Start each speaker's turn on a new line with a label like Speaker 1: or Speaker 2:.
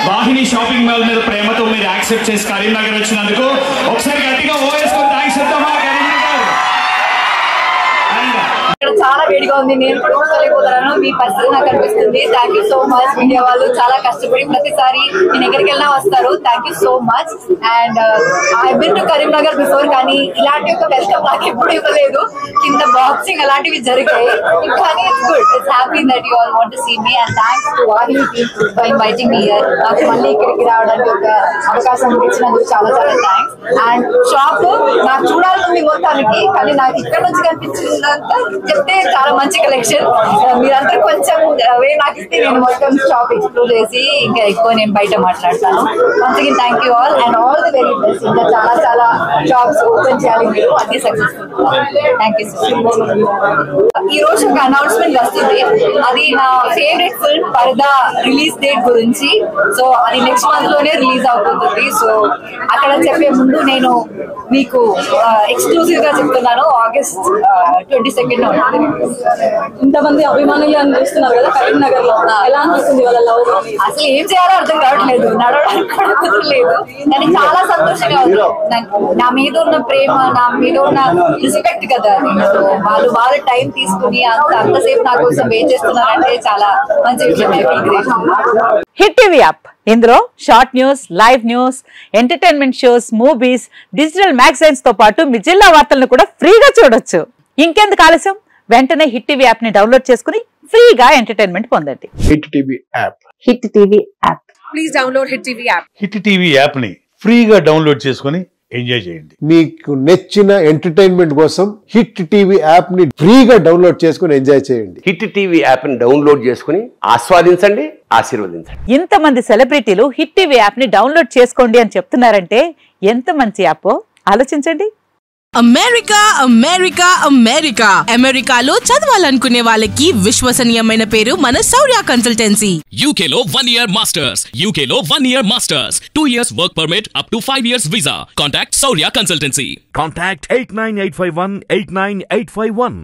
Speaker 1: వాహిని shopping mall మీద ప్రేమతో మీరు యాక్సెప్ట్ చేసి కరీంనగర్ వచ్చినందుకు ఒకసారి గట్టిగా ఓవేసుకొని థ్యాంక్స్ చెప్తామా కరీంనగర్.
Speaker 2: ఉంది, నేను కూడా ఊహించలేకపోతున్నాను. మీ పరిస్థితి నాకు అనిపిస్తుంది. Thank you so much. Media వాళ్ళు చాలా కష్టపడి ప్రతిసారి నేను ఎక్కడికి వెళ్ళినా వస్తారు. Thank you so much. And I been to Karimnagar before, కానీ ఇలాంటి ఒక వెల్కమ్ నాకు ఎప్పుడు ఇవ్వలేదు. కింద బాక్సింగ్ అలాంటివి జరిగాయి, కానీ it's good. It's happy that you all want to see me and thanks to Vahini team for inviting me here. నాకు మళ్ళీ ఇక్కడికి రావడానికి ఒక అవకాశం ఇచ్చినందుకు చాలా చాలా థ్యాంక్స్. అండ్ షాప్ నాకు చూడాలని మొత్తానికి, కానీ నాకు ఇక్కడ నుంచి కనిపించిందంతా చెప్తే చాలా మంచి కలెక్షన్. మీరంతా కొంచెం నాకు ఇస్తే నేను మొత్తం షాప్ ఎక్స్ప్లోర్ చేసి ఇంకా ఎక్కువ నేను బయట మాట్లాడతాను. Once again thank you all and all the very best. ఇంకా చాలా చాలా షాప్స్ ఓపెన్ చేయాలి మీరు, అన్ని successful. Thank you so much. ఈ రోజు ఒక అనౌన్స్మెంట్ వస్తుంది. అది నా ఫేవరెట్ ఫిల్మ్ పరదా రిలీజ్ డేట్ గురించి. సో అది నెక్స్ట్ మంత్ లోనే రిలీజ్ అవుతుంది. సో అక్కడ చెప్పే ముందు నేను మీకు ఎక్స్క్లూజివ్ గా చెప్తున్నాను, ఆగస్ట్ 22 ఉంటుంది.
Speaker 3: ఇంతమంది అభిమానులు అని చూస్తున్నారు కదా కరీంనగర్ లో, ఎలా అనిపిస్తుంది వాళ్ళ లవ్?
Speaker 2: అసలు ఏం చేయాలో అర్థం కావట్లేదు, నడవడానికి కూడా కుదరలేదు. కానీ చాలా సంతోషంగా ఉంది. నా మీద ఉన్న ప్రేమ, నా మీద ఉన్న రెస్పెక్ట్ కదా అది. సో వాళ్ళు వాళ్ళ టైం తీసుకుని అంతసేపు నా కోసం వెయిట్ చేస్తున్నారంటే చాలా మంచి విషయం.
Speaker 4: హిట్ టీవీ యాప్, ఇందులో short news, live news, entertainment shows, movies, digital magazines తో పాటు మీ జిల్లా వార్తలను కూడా ఫ్రీగా చూడొచ్చు. ఇంకెందుకు ఆలస్యం, వెంటనే హిట్ టీవీ యాప్ ని డౌన్లోడ్ చేసుకుని ఫ్రీగా ఎంటర్టైన్మెంట్ పొందండి.
Speaker 5: Hit TV app.
Speaker 4: Hit TV app.
Speaker 3: Please download hit TV app.
Speaker 6: Hit TV app ని ఫ్రీగా డౌన్లోడ్ చేసుకుని ఎంజాయ్ చేయండి.
Speaker 5: మీకు నచ్చిన ఎంటర్టైన్మెంట్ కోసం హిట్ టీవీ యాప్ ని ఫ్రీగా డౌన్లోడ్ చేసుకుని ఎంజాయ్ చేయండి.
Speaker 7: హిట్ టీవీ యాప్ ని డౌన్లోడ్ చేసుకుని ఆస్వాదించండి, ఆశీర్వదించండి.
Speaker 4: ఇంతమంది సెలబ్రిటీలు హిట్ టీవీ యాప్ ని డౌన్లోడ్ చేసుకోండి అని చెప్తున్నారంటే ఎంత మంచి యాప్ ఆలోచించండి.
Speaker 8: అమెరికా అమెరికా అమెరికా అమెరికాలో చదవాలనుకునే వాళ్ళకి విశ్వసనీయమైన పేరు మన శౌర్య కన్సల్టెన్సీ.
Speaker 9: UK లో 1 year masters, UK లో 1 year masters, 2 years work permit up to 5 years visa. Contact Saurya Consultancy.
Speaker 10: Contact 89851 89851.